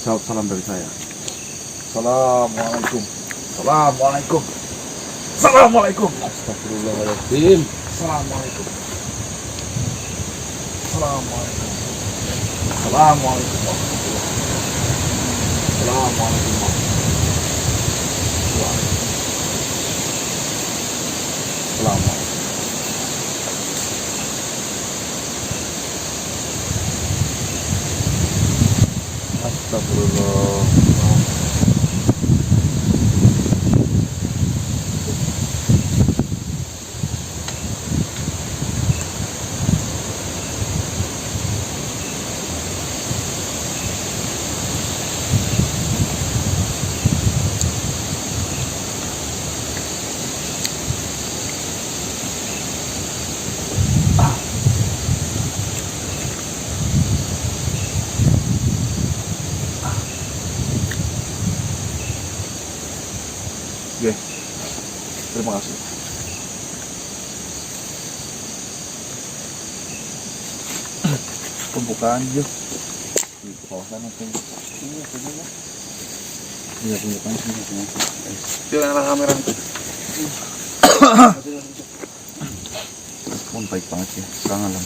Jawab salam dari saya. Assalamualaikum. Assalamualaikum. Assalamualaikum. Astagfirullahaladzim. Assalamualaikum. Assalamualaikum. Assalamualaikum. Assalamualaikum. Assalamualaikum. Astagfirullah. Oke, terima kasih. Pembukaan yuk di bawah sana tuh. Iya, pembukaan sini. Silakan kamera. Respon baik banget ya, sangat.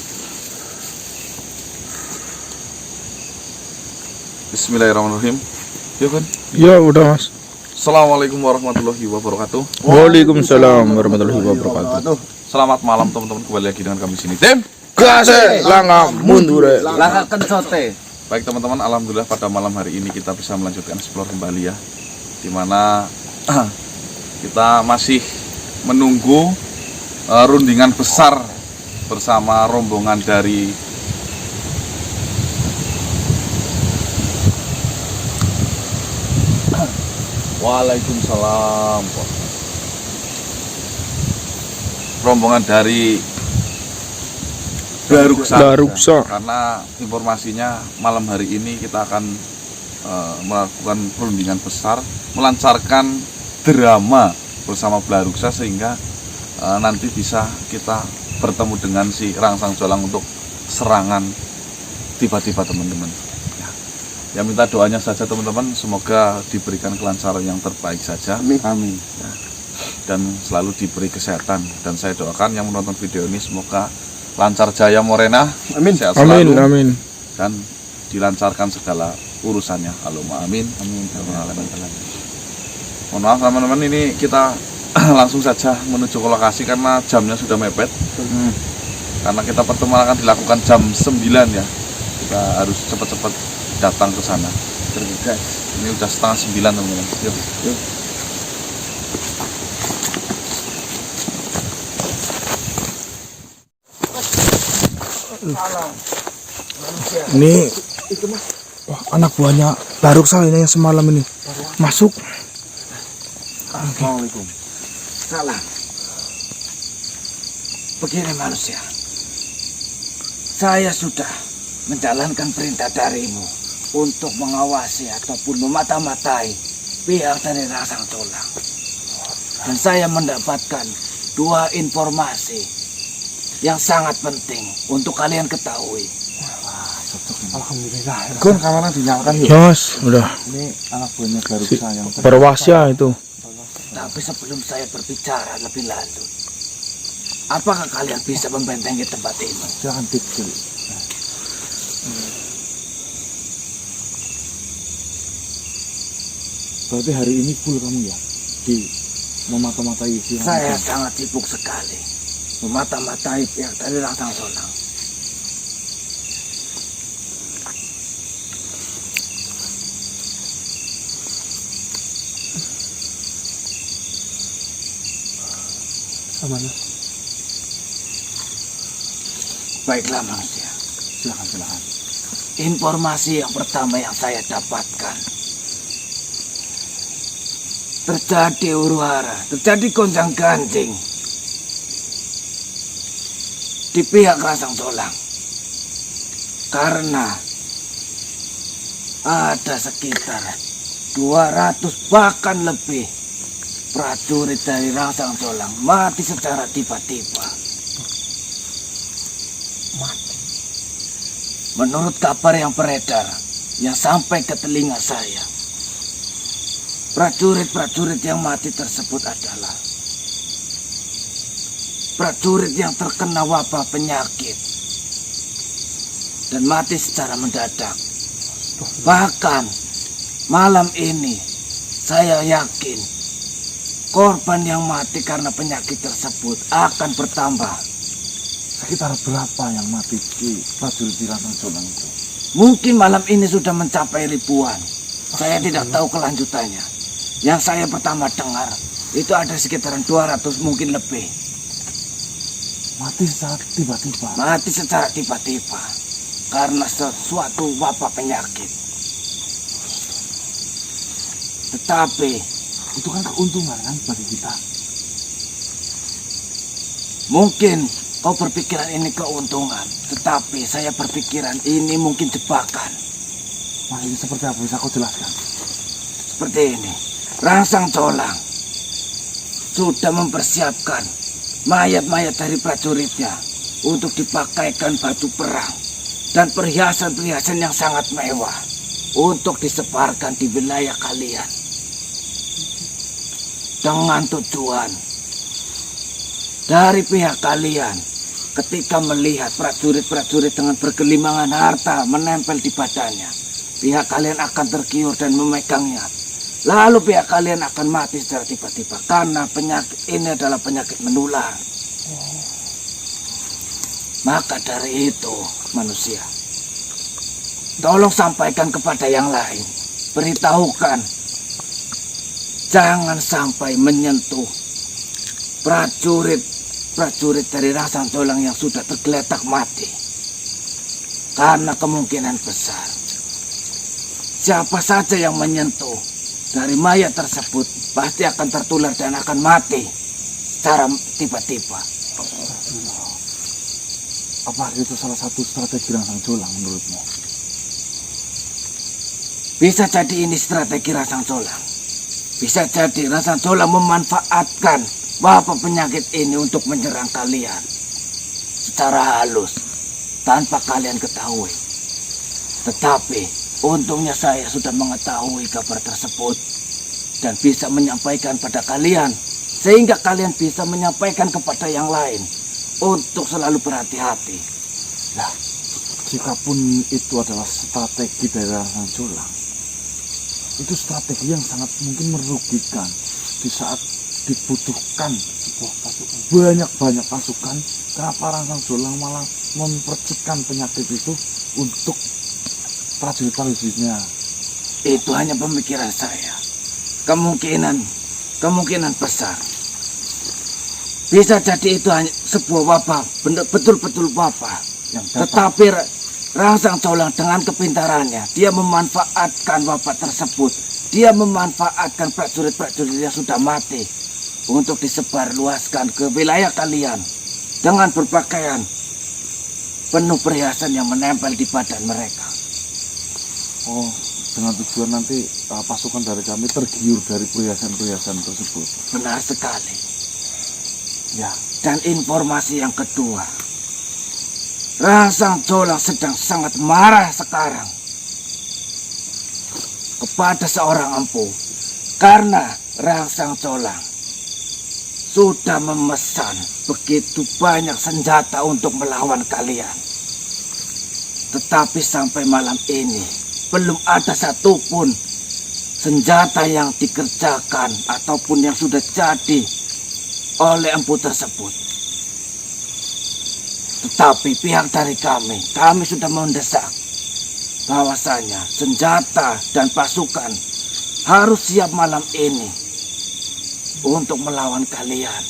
Bismillahirrahmanirrahim. Yuk kan? Ya udah mas. Assalamualaikum warahmatullahi wabarakatuh. Waalaikumsalam warahmatullahi wabarakatuh. Selamat malam teman-teman, kembali lagi dengan kami sini tim Kase langah mundur. Langkah kencote. Baik teman-teman, alhamdulillah pada malam hari ini kita bisa melanjutkan explore kembali ya, dimana kita masih menunggu rundingan besar bersama rombongan dari Waalaikumsalam. Rombongan dari Baruksa. Karena informasinya malam hari ini kita akan melakukan perundingan besar, melancarkan drama bersama Baruksa sehingga nanti bisa kita bertemu dengan si Rangsang Jolang untuk serangan tiba-tiba teman-teman. Ya, minta doanya saja teman-teman, semoga diberikan kelancaran yang terbaik saja. Amin. Ya, dan selalu diberi kesehatan, dan saya doakan yang menonton video ini semoga lancar jaya Morena. Amin. Sehat selalu. Amin. Dan dilancarkan segala urusannya. Allahumma amin. Amin. Mohon maaf teman-teman, ini kita langsung saja menuju ke lokasi karena jamnya sudah mepet. Karena kita pertemuan akan dilakukan jam 9 ya. Kita harus cepat-cepat datang ke sana. Ini udah setengah 9 teman-teman. Yuk. Ini wah, anak buahnya Baruksa ini yang semalam ini masuk. Assalamualaikum. Salam. Begini manusia, saya sudah menjalankan perintah darimu untuk mengawasi ataupun memata-matai pihak dari Rangsang Jolang. Dan saya mendapatkan dua informasi yang sangat penting untuk kalian ketahui. Alhamdulillah. Kun kamarnya dinyalakan yuk. Ya mas, udah. Ini anak buahnya Baruksa yang Berwasya itu. Tapi sebelum saya berbicara lebih lanjut, apakah kalian bisa membentengi tempat ini? jangan dikit. Berarti hari ini full kamu ya di memata-matai si Saya sangat sibuk sekali memata-matai pihak dari Rangsang Jolang. Aman. Baiklah manusia, silakan. informasi yang pertama yang saya dapatkan, terjadi huru-hara, terjadi gonjang-ganjing di pihak Rangsang Jolang karena ada sekitar 200 bahkan lebih prajurit dari Rangsang Jolang mati secara tiba-tiba. Menurut kabar yang beredar, yang sampai ke telinga saya. Prajurit-prajurit yang mati tersebut adalah prajurit yang terkena wabah penyakit dan mati secara mendadak. Bahkan malam ini saya yakin korban yang mati karena penyakit tersebut akan bertambah. Sekitar berapa yang mati di prajurit di Rasang Jolang itu? Mungkin malam ini sudah mencapai ribuan. Saya tidak tahu kelanjutannya. Yang saya pertama dengar itu ada sekitaran 200 mungkin lebih. Mati secara tiba-tiba. Mati secara tiba-tiba karena sesuatu wabah penyakit. Tetapi Itu kan keuntungan kan bagi kita. mungkin kau berpikiran ini keuntungan, tetapi saya berpikiran ini mungkin jebakan. Maksudnya seperti apa? Bisa kau jelaskan? Seperti ini, Rangsang Colang sudah mempersiapkan mayat-mayat dari prajuritnya untuk dipakaikan baju perang dan perhiasan-perhiasan yang sangat mewah untuk disebarkan di wilayah kalian. Dengan tujuan dari pihak kalian ketika melihat prajurit-prajurit dengan bergelimangan harta menempel di badannya, pihak kalian akan tergiur dan memegangnya. Lalu pihak kalian akan mati secara tiba-tiba karena penyakit ini adalah penyakit menular. Maka dari itu, manusia, tolong sampaikan kepada yang lain, beritahukan, jangan sampai menyentuh prajurit dari Rasang Jolang yang sudah tergeletak mati. Karena kemungkinan besar, siapa saja yang menyentuh dari mayat tersebut pasti akan tertular dan akan mati secara tiba-tiba. Apakah itu salah satu strategi Rasang Jolang menurutmu? Bisa jadi ini strategi Rasang Jolang. Bisa jadi Rasang Jolang memanfaatkan wabah penyakit ini untuk menyerang kalian secara halus tanpa kalian ketahui. Tetapi untungnya saya sudah mengetahui kabar tersebut dan bisa menyampaikan pada kalian, sehingga kalian bisa menyampaikan kepada yang lain untuk selalu berhati-hati. Nah, jikapun itu adalah strategi dari Rasang Jolang, itu strategi yang sangat mungkin merugikan di saat dibutuhkan sebuah pasukan, banyak pasukan. Kenapa Rasang Jolang malah mempercikan penyakit itu untuk prajurit-prajuritnya? Itu hanya pemikiran saya. Kemungkinan besar. Bisa jadi itu hanya sebuah wabah, betul-betul wabah. Tetapi Rangsang Jolang dengan kepintarannya, dia memanfaatkan wabah tersebut. Dia memanfaatkan prajurit-prajurit yang sudah mati untuk disebarluaskan ke wilayah kalian dengan berpakaian penuh perhiasan yang menempel di badan mereka. Oh, dengan tujuan nanti pasukan dari kami tergiur dari perhiasan-perhiasan tersebut. Benar sekali. Ya, Dan informasi yang kedua, Rangsang Jolang sedang sangat marah sekarang kepada seorang empu karena Rangsang Jolang sudah memesan begitu banyak senjata untuk melawan kalian. Tetapi sampai malam ini belum ada satupun senjata yang dikerjakan ataupun yang sudah jadi oleh empu tersebut. Tetapi pihak dari kami sudah mendesak bahwasanya senjata dan pasukan harus siap malam ini untuk melawan kalian.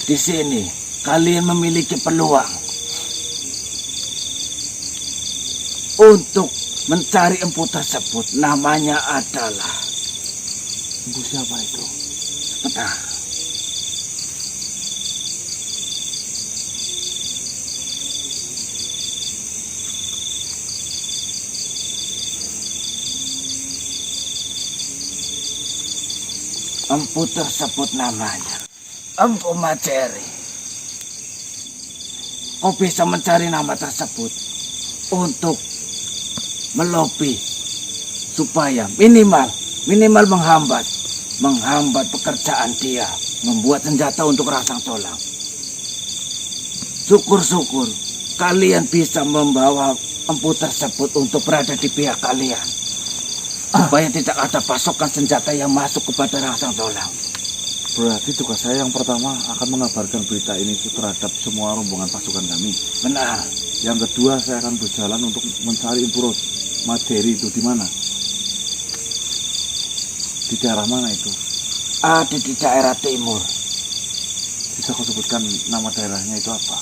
Di sini kalian memiliki peluang untuk mencari empu tersebut. Namanya adalah empu siapa itu? sebentar. Empu tersebut namanya Empu Majeri. Kau bisa mencari nama tersebut untuk melobi supaya minimal menghambat pekerjaan dia membuat senjata untuk Rangsang Colang. Syukur-syukur kalian bisa membawa empu tersebut untuk berada di pihak kalian, supaya tidak ada pasokan senjata yang masuk kepada Rangsang Colang. Berarti tugas saya yang pertama akan mengabarkan berita ini terhadap semua rombongan pasukan kami. Benar. Yang kedua, saya akan berjalan untuk mencari Empu Majeri itu di mana? Di daerah mana itu? Ada di daerah timur. Bisa kau sebutkan nama daerahnya itu apa?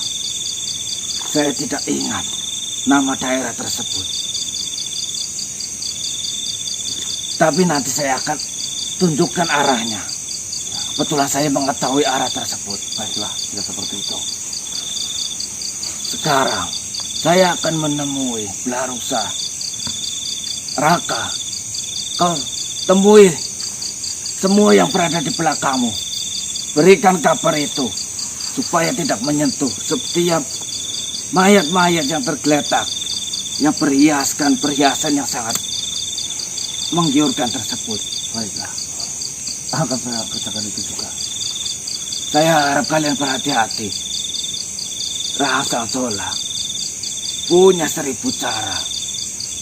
Saya tidak ingat nama daerah tersebut. Tapi nanti saya akan tunjukkan arahnya. Kebetulan saya mengetahui arah tersebut. Baiklah, jika seperti itu. Sekarang saya akan menemui Blaruksa. Raka, kau temui semua yang berada di belakangmu. Berikan kabar itu supaya tidak menyentuh setiap mayat-mayat yang tergeletak, yang berhiaskan perhiasan yang sangat menggiurkan tersebut. Baiklah, akan saya kerjakan itu juga. Saya harap kalian berhati-hati. Rangsang Colang punya 1000 cara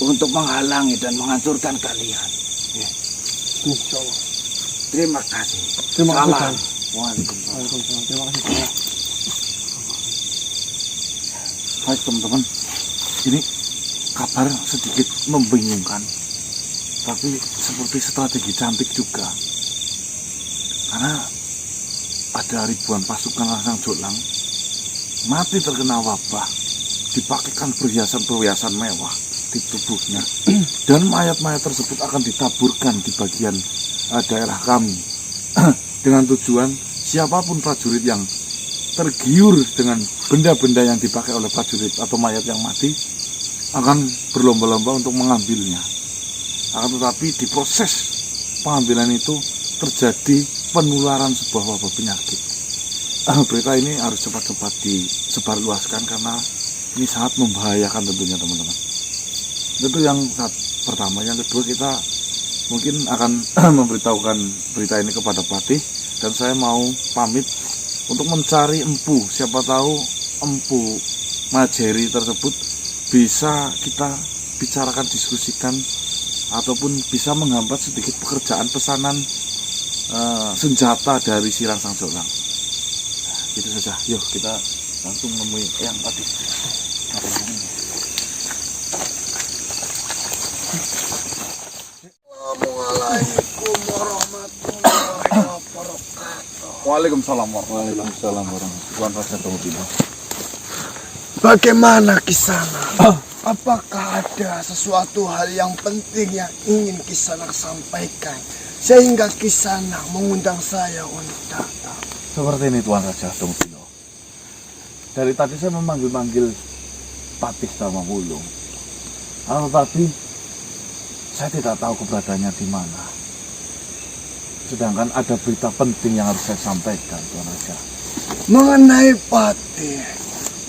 untuk menghalangi dan menghancurkan kalian. Insya Allah. Terima kasih. Terima kasih, Salam. Kang. Waalaikumsalam. Terima kasih, Kang. Baik teman-teman, ini kabar sedikit membingungkan, tapi seperti strategi cantik juga. Karena ada ribuan pasukan Rangsang Colang mati terkena wabah, dipakaikan perhiasan-perhiasan mewah di tubuhnya, dan mayat-mayat tersebut akan ditaburkan di bagian daerah kami dengan tujuan siapapun prajurit yang tergiur dengan benda-benda yang dipakai oleh prajurit atau mayat yang mati akan berlomba-lomba untuk mengambilnya. Akan tetapi di proses pengambilan itu terjadi penularan sebuah wabah penyakit. Berita ini harus cepat-cepat disebarluaskan karena ini sangat membahayakan tentunya teman-teman. Itu yang pertama. Yang kedua, kita mungkin akan memberitahukan berita ini kepada Patih, dan saya mau pamit untuk mencari empu. Siapa tahu empu Majeri tersebut bisa kita bicarakan, diskusikan, ataupun bisa menghambat sedikit pekerjaan pesanan senjata dari si Rangsang Colang. Itu saja. Yuk kita langsung menemui yang tadi. Assalamualaikum warahmatullahi wabarakatuh. Waalaikumsalam warahmatullahi Tuan Raja tunggu dulu. Bagaimana Kisana? Apakah ada sesuatu hal yang penting yang ingin Kisana sampaikan sehingga Kisana mengundang saya untuk datang? Seperti ini Tuan Raja tunggu dulu. Dari tadi saya memanggil-manggil Patih sama Wulung. Tetapi saya tidak tahu keberadaannya di mana. Sedangkan ada berita penting yang harus saya sampaikan, Tuan Raja. Mengenai Patih,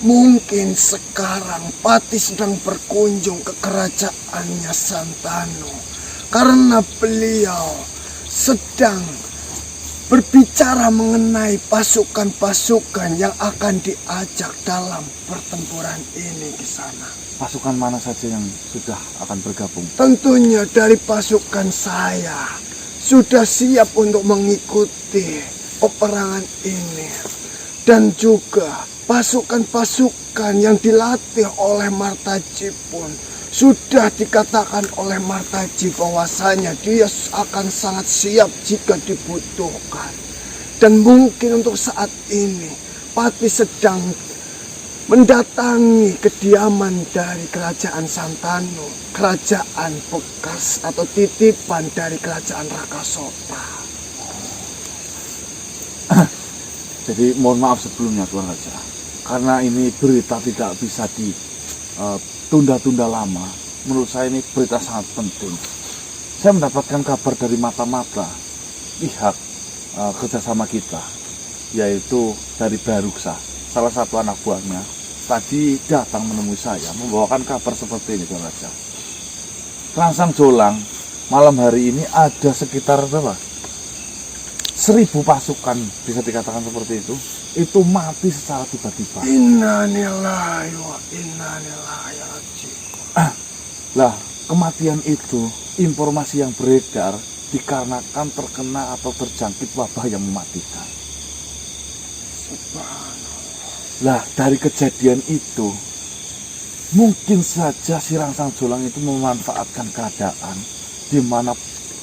mungkin sekarang Patih sedang berkunjung ke kerajaannya Santanu karena beliau sedang berbicara mengenai pasukan-pasukan yang akan diajak dalam pertempuran ini di sana. Pasukan mana saja yang sudah akan bergabung? Tentunya dari pasukan saya sudah siap untuk mengikuti peperangan ini. Dan juga pasukan-pasukan yang dilatih oleh Martaji pun sudah dikatakan oleh Martaji bahwasanya dia akan sangat siap jika dibutuhkan. Dan mungkin untuk saat ini Patih sedang mendatangi kediaman dari kerajaan Santanu, kerajaan bekas atau titipan dari kerajaan Rakasota. Jadi mohon maaf sebelumnya Tuan Raja, karena ini berita tidak bisa ditunda-tunda lama. Menurut saya ini berita sangat penting. Saya mendapatkan kabar dari mata-mata pihak kerjasama kita, yaitu dari Blaruksa, salah satu anak buahnya tadi datang menemui saya membawakan kabar seperti ini, Tuan Raja. Rangsang Jolang malam hari ini ada sekitar berapa? 1000 pasukan, bisa dikatakan seperti itu mati secara tiba-tiba. Innalillahi wa inna ilaihi raji'un. Lah, kematian itu informasi yang beredar dikarenakan terkena atau terjangkit wabah yang mematikan. Lah, dari kejadian itu mungkin saja si Rangsang Jolang itu memanfaatkan keadaan di mana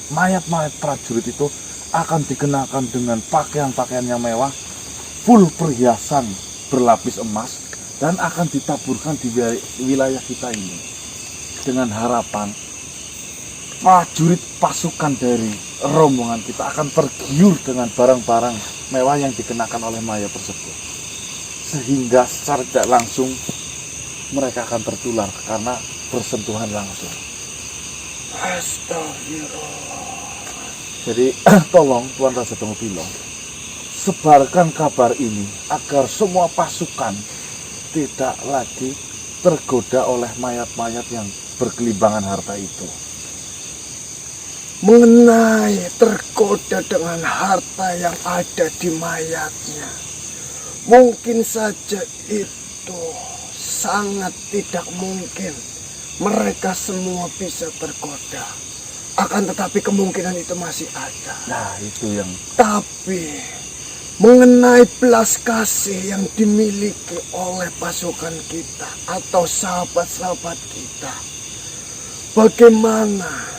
mayat-mayat prajurit itu akan dikenakan dengan pakaian-pakaian yang mewah, full perhiasan berlapis emas, dan akan ditaburkan di wilayah kita ini dengan harapan prajurit pasukan dari rombongan kita akan tergiur dengan barang-barang mewah yang dikenakan oleh mayat tersebut, sehingga secara tidak langsung mereka akan tertular karena bersentuhan langsung. Astagfirullah. Jadi tolong Tuan Raja Tengopilo, sebarkan kabar ini agar semua pasukan tidak lagi tergoda oleh mayat-mayat yang berkelimbangan harta itu. Mengenai tergoda dengan harta yang ada di mayatnya, mungkin saja itu sangat tidak mungkin mereka semua bisa tergoda. Akan tetapi kemungkinan itu masih ada. Nah, itu yang Tapi mengenai belas kasih yang dimiliki oleh pasukan kita atau sahabat-sahabat kita, bagaimana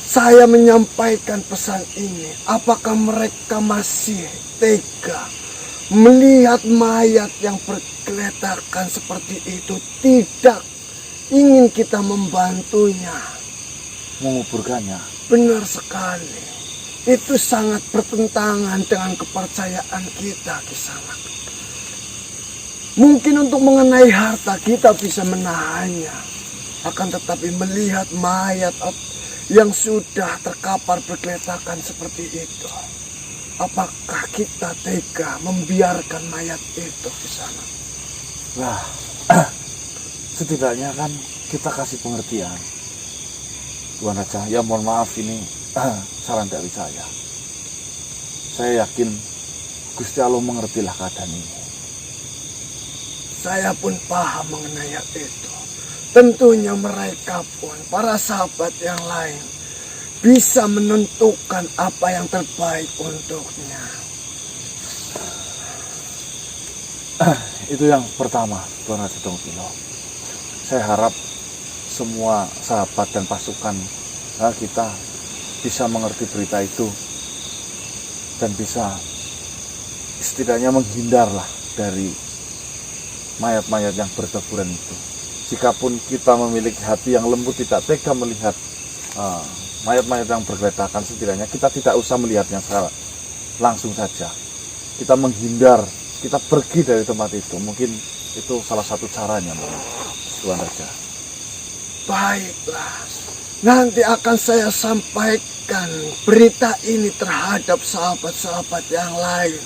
saya menyampaikan pesan ini? Apakah mereka masih tega melihat mayat yang bergeletakan seperti itu, tidak ingin kita membantunya? menguburkannya. Benar sekali. Itu sangat bertentangan dengan kepercayaan kita, Kisanak. Mungkin untuk mengenai harta kita bisa menahannya, akan tetapi melihat mayat yang sudah terkapar bergeletakan seperti itu, apakah kita tega membiarkan mayat itu, Kisanak? Lah, setidaknya kan kita kasih pengertian. Tuan Raja, ya mohon maaf ini saran dari saya. Saya yakin Gusti Allah mengertilah keadaan ini. Saya pun paham mengenai itu. Tentunya mereka pun, para sahabat yang lain, bisa menentukan apa yang terbaik untuknya. Itu yang pertama, Tuan Raja Tengopilo. Saya harap semua sahabat dan pasukan kita bisa mengerti berita itu dan bisa setidaknya menghindarlah dari mayat-mayat yang berdeburan itu. Jikapun kita memiliki hati yang lembut, tidak tega melihat mayat-mayat yang bergeletakan, setidaknya kita tidak usah melihatnya secara langsung saja. Kita menghindar, kita pergi dari tempat itu. Mungkin itu salah satu caranya, Tuan Raja. Baiklah, nanti akan saya sampaikan berita ini terhadap sahabat-sahabat yang lain,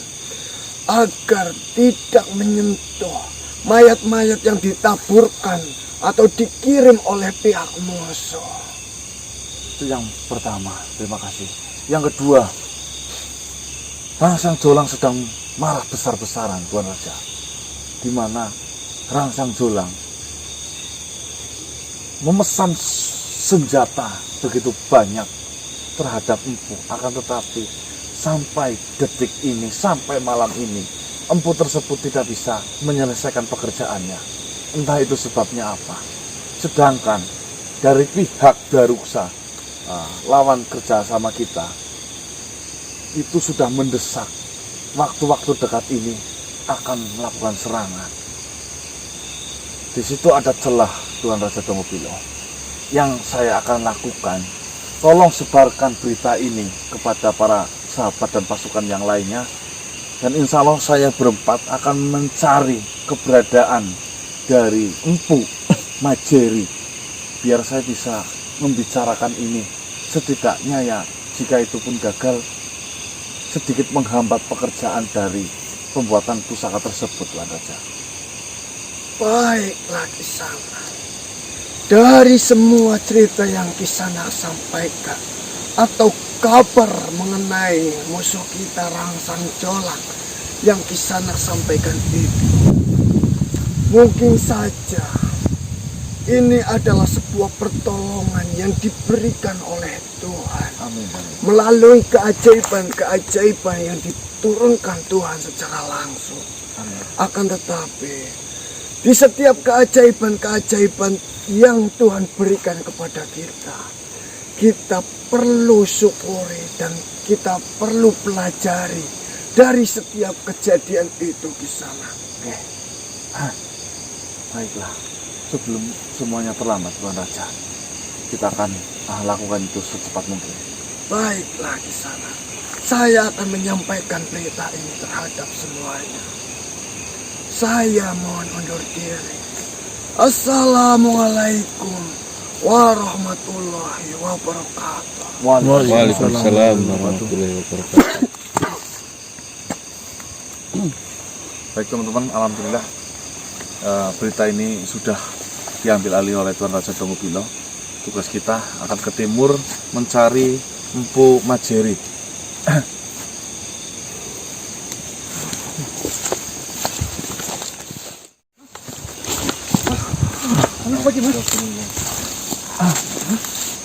agar tidak menyentuh mayat-mayat yang ditaburkan atau dikirim oleh pihak musuh. Itu yang pertama, terima kasih. Yang kedua, Rangsang Jolang sedang marah besar-besaran, Tuan Raja. Di mana Rangsang Jolang memesan senjata begitu banyak terhadap Empu, akan tetapi sampai detik ini, sampai malam ini, Empu tersebut tidak bisa menyelesaikan pekerjaannya. Entah itu sebabnya apa. Sedangkan dari pihak Daruksa, lawan kerja sama kita, itu sudah mendesak waktu-waktu dekat ini akan melakukan serangan. Di situ ada celah, Tuan Raja Tengopilo. Yang saya akan lakukan, tolong sebarkan berita ini kepada para sahabat dan pasukan yang lainnya. Dan insya Allah saya berempat akan mencari keberadaan dari Empu Majeri, biar saya bisa membicarakan ini. Setidaknya ya, jika itu pun gagal, sedikit menghambat pekerjaan dari pembuatan pusaka tersebut, Tuan Raja. Baiklah Kisana. Dari semua cerita yang Kisana sampaikan atau kabar mengenai musuh kita Rangsang Jolang yang Kisana sampaikan itu, mungkin saja ini adalah sebuah pertolongan yang diberikan oleh Tuhan melalui keajaiban-keajaiban yang diturunkan Tuhan secara langsung. Akan tetapi di setiap keajaiban-keajaiban yang Tuhan berikan kepada kita, kita perlu syukuri dan kita perlu pelajari dari setiap kejadian itu di sana. Oke. Baiklah. Sebelum semuanya terlambat, Tuan Raja, kita akan lakukan itu secepat mungkin. Baiklah di sana. Saya akan menyampaikan berita ini terhadap semuanya. Saya mohon undur diri. Assalamualaikum warahmatullahi wabarakatuh. Waalaikumsalam warahmatullahi wabarakatuh. Baik teman-teman, alhamdulillah berita ini sudah diambil alih oleh Tuan Raja Dongobilo. Tugas kita akan ke timur mencari Empu Majeri.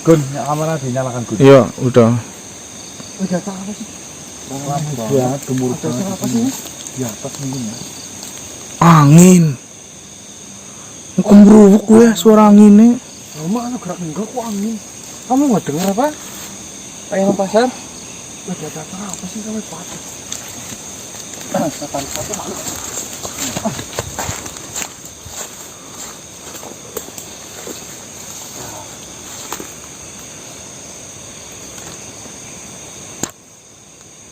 Gun, ya kamera dinyalakan Gun. Iya, udah. Udah tahu apa sih? Ya, gemuruh banget. Apa sih? Di atas mungkin ya. Angin. Kemruvuk gue suara anginnya. Lama anu gerak enggak kok angin. Kamu nggak dengar apa? Ayam pasar? Udah tahu apa sih sampai patah.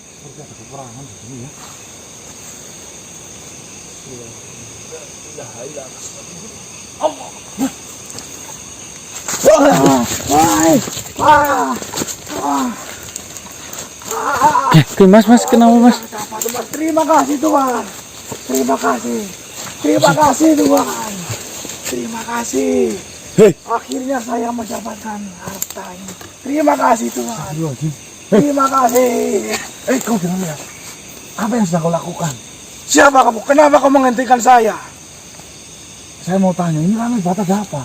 Seperti ada peperangan di sini ya. Mas, kenapa mas? Terima kasih Tuhan. Terima kasih. Terima kasih Tuhan. Terima kasih. Hei. Akhirnya saya mendapatkan harta ini. Terima kasih Tuhan. Terima kasih. Kau dengar ya? Apa yang sedang kau lakukan? Siapa kamu? Kenapa kau menghentikan saya? Saya mau tanya, ini ramai bata ada apa?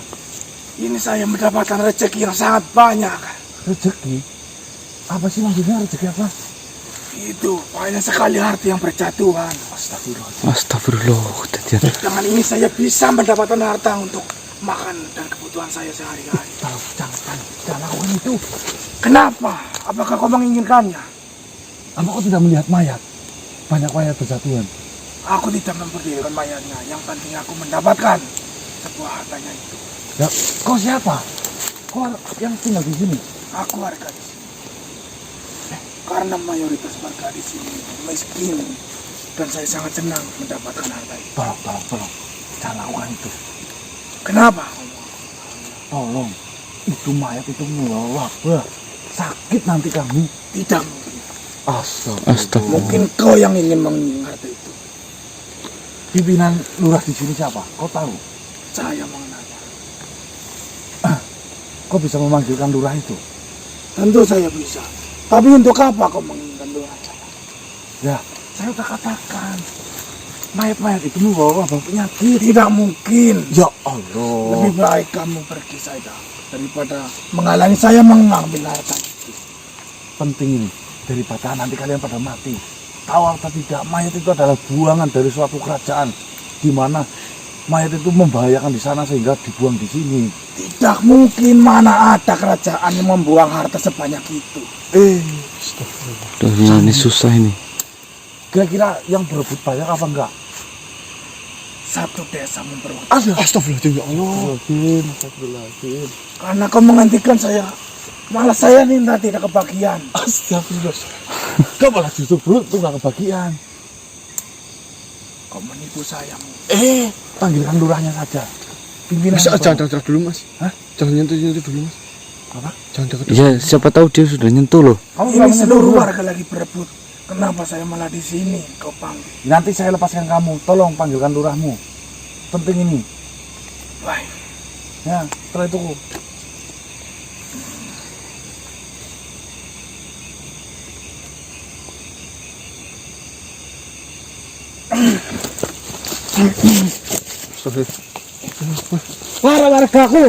Ini saya mendapatkan rezeki yang sangat banyak. Rezeki? Apa sih maksudnya rezeki apa? Itu banyak sekali harta yang berjatuhan. Astagfirullah. Astagfirullah. Dengan ini saya bisa mendapatkan harta untuk makan dan kebutuhan saya sehari-hari. Jangan lakukan itu. Kenapa? Apakah kau menginginkannya? Apa kau tidak melihat mayat? Banyak mayat berjatuhan. Aku tidak memperdulikan mayatnya. Yang penting aku mendapatkan sebuah hartanya itu. Ya, kau siapa? Kau yang tinggal di sini? Aku warga di sini. Karena mayoritas warga di sini miskin dan saya sangat senang mendapatkan harta itu. Tolong. Jangan lakukan itu. Kenapa? Tolong. Itu mayat itu melelap. Sakit nanti kamu. Tidak mungkin. Astagfirullah. Mungkin kau yang ingin mengingat harta itu. Pimpinan lurah di sini siapa? Kau tahu? Saya mengenalnya. Kau bisa memanggilkan lurah itu? Tentu saya bisa. Tapi untuk apa kau menginginkan lurah saya? Ya, saya udah katakan. Mayat-mayat itu membawa wabah penyakit. Tidak mungkin. Ya Allah. Lebih baik kamu pergi saja daripada menghalangi saya mengambil harta itu. Penting ini. Daripada nanti kalian pada mati. Tahu atau tidak, mayat itu adalah buangan dari suatu kerajaan. Di mana mayat itu membahayakan di sana sehingga dibuang di sini. Tidak mungkin, mana ada kerajaan yang membuang harta sebanyak itu. Udah ini susah ini. Kira-kira yang berebut banyak apa enggak? Satu desa memperoleh. Astagfirullahaladzim ya Allah. Astagfirullahaladzim. Karena kau menghentikan saya, malah saya minta tidak kebagian. Astagfirullah. Kau malah justru beruntung gak kebagian. Kau menipu saya. Panggilkan lurahnya saja. Pimpinan Mas, apa? jangan dekat dulu mas. Hah? Jangan nyentuh dulu mas. Apa? Jangan dekat dulu. Ya siapa tahu dia sudah nyentuh loh. Kamu Ini berani seluruh nyentuh? warga lagi berebut. Kenapa saya malah di sini? Kau panggil. Nanti saya lepaskan kamu. Tolong panggilkan lurahmu. penting ini. Baik. Ya, setelah itu Warga-wargaku,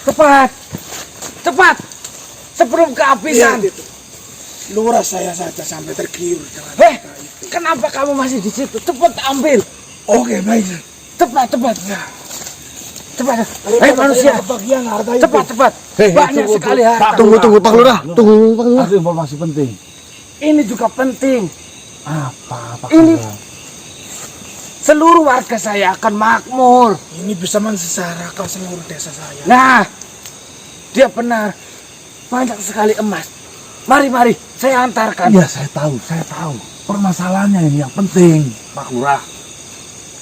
cepat, cepat, sebelum kehabisan. Lurah saya saja sampai tergiur dengan Eh, kenapa kamu masih di situ? Cepat ambil, Oke, baik. cepat, cepat, cepat. Hei manusia, Bagian harta itu. cepat, cepat. Banyak sekali harta. Tunggu Pak Lurah. Tunggu Pak Lurah. ada informasi penting. Ini juga penting. Apa Ini kabar? seluruh warga saya akan makmur. Ini bisa mensesarakan seluruh desa saya. Nah, dia benar. Banyak sekali emas. Mari, mari, saya antarkan. Iya, saya tahu. Permasalahannya ini yang penting, Pak Lurah.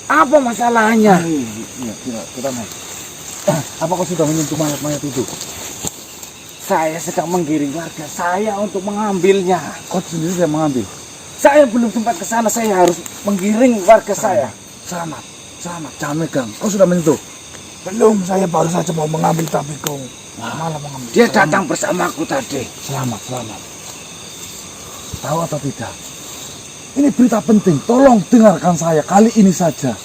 Apa masalahnya? Iya, kita naik. Apa kau sudah menyentuh mayat-mayat itu? Saya sedang menggiring warga saya untuk mengambilnya. Kau sendiri yang mengambil. Saya belum sempat ke sana, saya harus menggiring warga saya. Selamat, jangan megang. Kau sudah menyentuh. Belum, saya baru saja mau mengambil tapi kau malah mengambil. Dia datang bersamaku tadi. Selamat. Tahu atau tidak? Ini berita penting. Tolong dengarkan saya kali ini saja.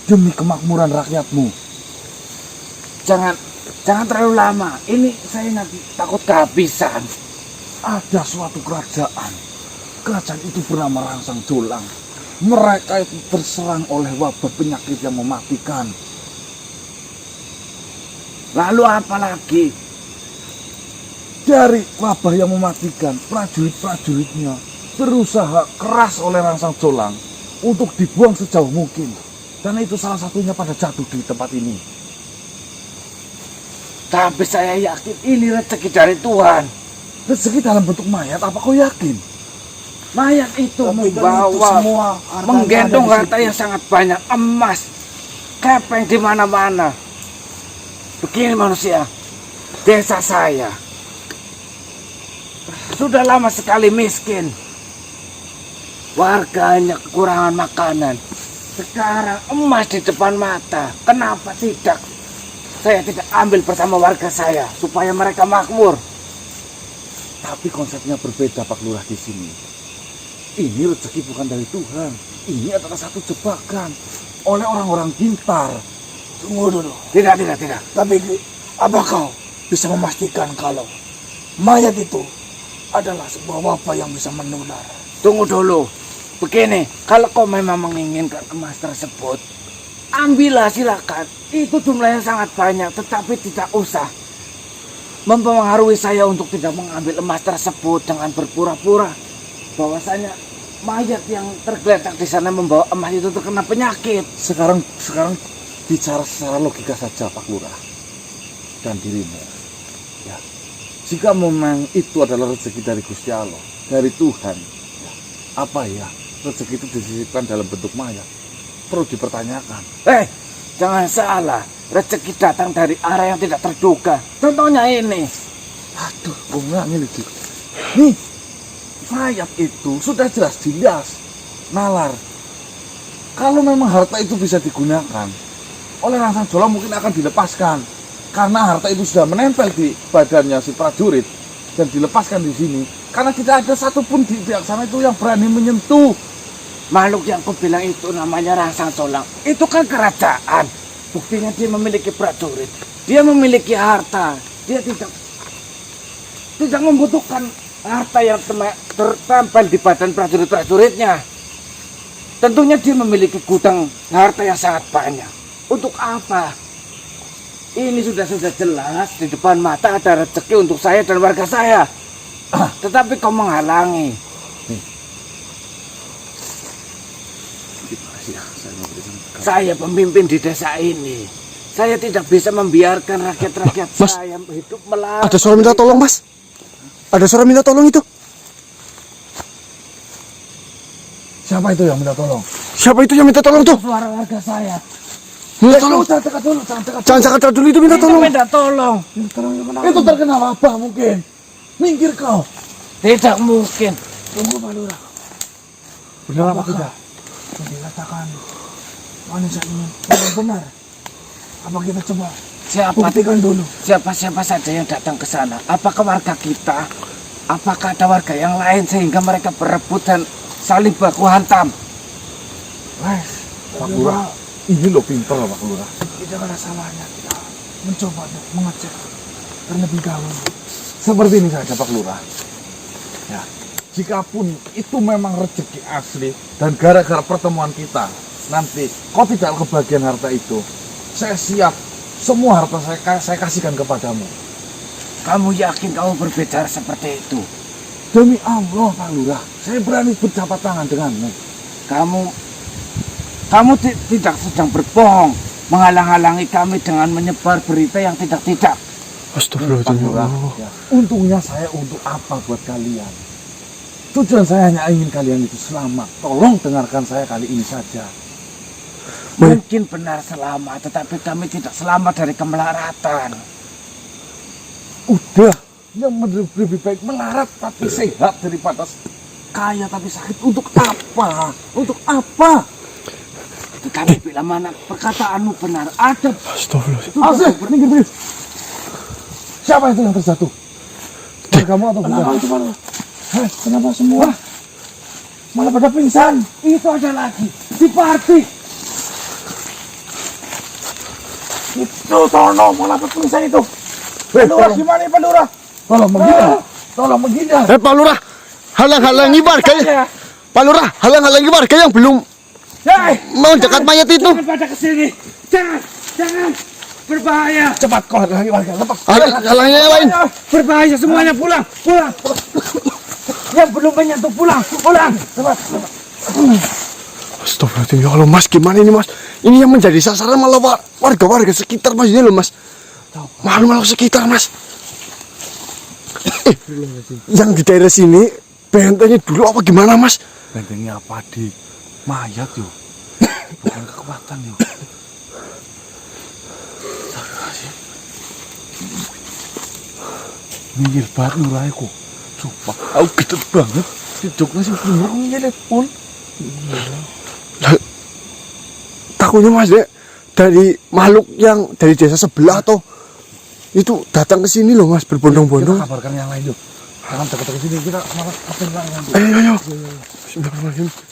Demi kemakmuran rakyatmu. Jangan terlalu lama. Ini saya nanti takut kehabisan. Ada suatu kerajaan. Kerajaan itu bernama Rangsang Jolang. Mereka itu terserang oleh wabah penyakit yang mematikan. Lalu apa lagi? Dari wabah yang mematikan, prajurit-prajuritnya berusaha keras oleh Rangsang Jolang untuk dibuang sejauh mungkin. Dan itu salah satunya pada jatuh di tempat ini. Tapi saya yakin ini rezeki dari Tuhan. Rezeki dalam bentuk mayat, apa kau yakin? Mayat itu Tapi kan itu membawa, semua hartanya menggendong ada di harta situ. yang sangat banyak, emas, kepeng di mana-mana. Begini manusia, desa saya sudah lama sekali miskin. Warganya kekurangan makanan. Sekarang emas di depan mata. Kenapa tidak? Saya tidak ambil bersama warga saya supaya mereka makmur. Tapi konsepnya berbeda Pak Lurah di sini. Ini rezeki bukan dari Tuhan. Ini adalah satu jebakan oleh orang-orang pintar. Tunggu dulu. Tidak. Tapi apa kau bisa memastikan kalau mayat itu adalah sebuah wabah yang bisa menular? Tunggu dulu. Begini, kalau kau memang menginginkan emas tersebut, ambillah silakan. Itu jumlahnya sangat banyak, tetapi tidak usah mempengaruhi saya untuk tidak mengambil emas tersebut dengan berpura-pura bahwasanya mayat yang tergeletak di sana membawa emas itu terkena penyakit. Sekarang bicara secara logika saja Pak Lurah dan dirimu. Ya, jika memang itu adalah rezeki dari Gusti Allah, dari Tuhan, ya, apa ya rezeki itu disisipkan dalam bentuk mayat? Perlu dipertanyakan. Jangan salah, rezeki datang dari arah yang tidak terduga. Contohnya ini. Aduh, kok nggak miliki? Nih, mayat itu sudah jelas nalar. Kalau memang harta itu bisa digunakan oleh Rangsang Jolang, mungkin akan dilepaskan. Karena harta itu sudah menempel di badannya si prajurit dan dilepaskan di sini. Karena tidak ada satupun di pihak sana itu yang berani menyentuh. Makhluk yang aku bilang itu namanya Rangsang Jolang. Itu kan kerajaan. Buktinya dia memiliki prajurit. Dia memiliki harta. Dia tidak membutuhkan harta yang tertempel di badan prajurit-prajuritnya. Tentunya dia memiliki gudang harta yang sangat banyak. Untuk apa? Ini sudah jelas di depan mata ada rezeki untuk saya dan warga saya. Tetapi kau menghalangi. Saya pemimpin di desa ini. Saya tidak bisa membiarkan rakyat-rakyat Mas, saya hidup melarat. Ada suara minta tolong, Mas. Ada suara minta tolong itu. Siapa itu yang minta tolong? Siapa itu yang minta tolong tuh? Suara warga saya. Minta tolong. Jangan dekat dulu, Jangan dekat dulu, itu minta Itu tolong. minta tolong. Itu terkena wabah mungkin. Minggir kau. Tidak mungkin. Tunggu Pak Lurah. Benar apa tidak? Yang dikatakan Mana saya ingin kalau benar. Apa kita coba Siapa buktikan dulu? siapa saja yang datang ke sana? Apakah warga kita? Apakah ada warga yang lain sehingga mereka berebut dan saling baku hantam? Wes, Pak Lurah, ini lo pintar Pak Lurah. Tidak ada salahnya kita mencoba untuk mengecek terlebih dahulu. Seperti ini saja Pak Lurah. Ya, jikapun itu memang rezeki asli dan gara-gara pertemuan kita nanti kau tidak kebagian harta itu, saya siap semua harta saya kasihkan kepadamu. Kamu yakin kamu berbicara seperti itu? Demi Allah Pak Lurah, saya berani berjabat tangan denganmu. Kamu tidak sedang berbohong, menghalang-halangi kami dengan menyebar berita yang tidak-tidak. Pak Astagfirullahaladzim. Lurah, ya. Untungnya saya untuk apa buat kalian? Tujuan saya hanya ingin kalian itu selamat. Tolong dengarkan saya kali ini saja. Mungkin benar selamat, tetapi kami tidak selamat dari kemelaratan. Udah, yang lebih baik melarat tapi sehat daripada kaya tapi sakit. Untuk apa? Untuk apa? Tetapi bila mana perkataanmu benar, ada Astagfirullahaladzim. Asih, minggir. Siapa itu yang terjatuh? Kamu atau bukan? Kenapa semua? Malah pada pingsan. itu ada lagi di party. Itu sono malah pada pingsan itu. Lurah gimana Pak Lurah? Tolong menghindar. Pak Lurah, halang-halangi warga. Pak Lurah, halang-halangi warga yang belum mau dekat mayat itu. Jangan pada kesini, jangan, berbahaya, Cepat kau lagi warga lepas. Halangi yang lain. berbahaya semuanya, pulang. Yang belum menyentuh pulang. Cepat. Astagfirullahaladzim. Ya Allah Mas, gimana ini Mas? Ini yang menjadi sasaran malah warga-warga sekitar Mas ini loh Mas. Malu-malu sekitar Mas. Yang di daerah sini bentengnya dulu apa gimana Mas? Bentengnya apa di mayat yuk, bukan kekuatan yuk. Minggir banget nuraiku. Sumpah, aku gede banget. Tiduknya sih bener ngelet pun. Takutnya Mas Dek dari makhluk yang dari desa sebelah atau itu datang ke sini loh Mas berbondong-bondong. Kita kabarkan yang lain yuk. Jangan dekat-dekat sini, kita malah apa yang lain. Ayo. Bismillahirrahmanirrahim.